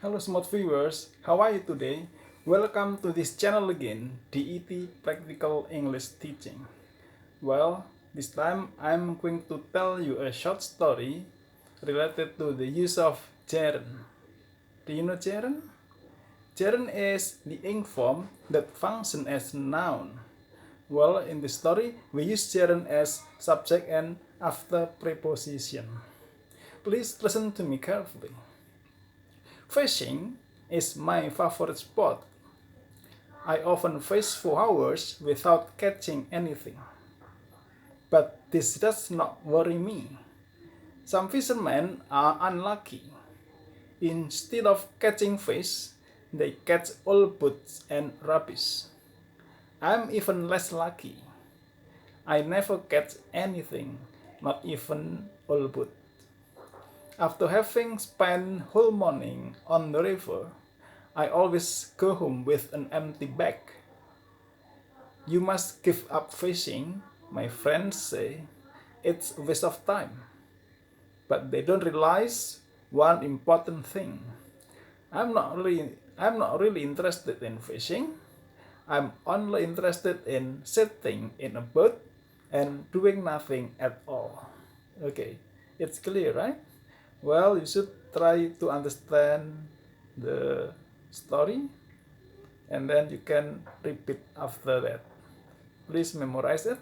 Hello smart viewers, how are you today? Welcome to this channel again, DET Practical English Teaching. Well, this time I'm going to tell you a short story related to the use of gerund. Do you know gerund? Gerund is the ing form that functions as noun. Well, in this story, we use gerund as subject and after preposition. Please listen to me carefully. Fishing is my favorite sport. I often fish for hours without catching anything. But this does not worry me. Some fishermen are unlucky. Instead of catching fish, they catch old boots and rubbish. I'm even less lucky. I never catch anything, not even old boot. After having spent whole morning on the river, I always go home with an empty bag. You must give up fishing, my friends say. It's a waste of time. But they don't realize one important thing. I'm not really interested in fishing. I'm only interested in sitting in a boat and doing nothing at all. Okay, it's clear, right? Well, you should try to understand the story and then you can repeat after that. Please memorize it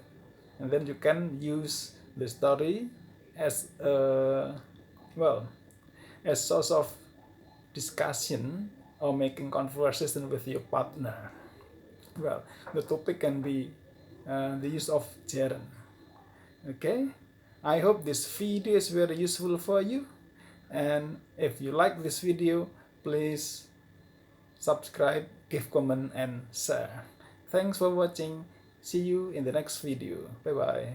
and then you can use the story as a, well, as source of discussion or making conversation with your partner. Well, the topic can be the use of gerund. Okay, I hope this video is very useful for you, and if you like this video, please subscribe, give comment and share. Thanks for watching. See you in the next video. Bye bye.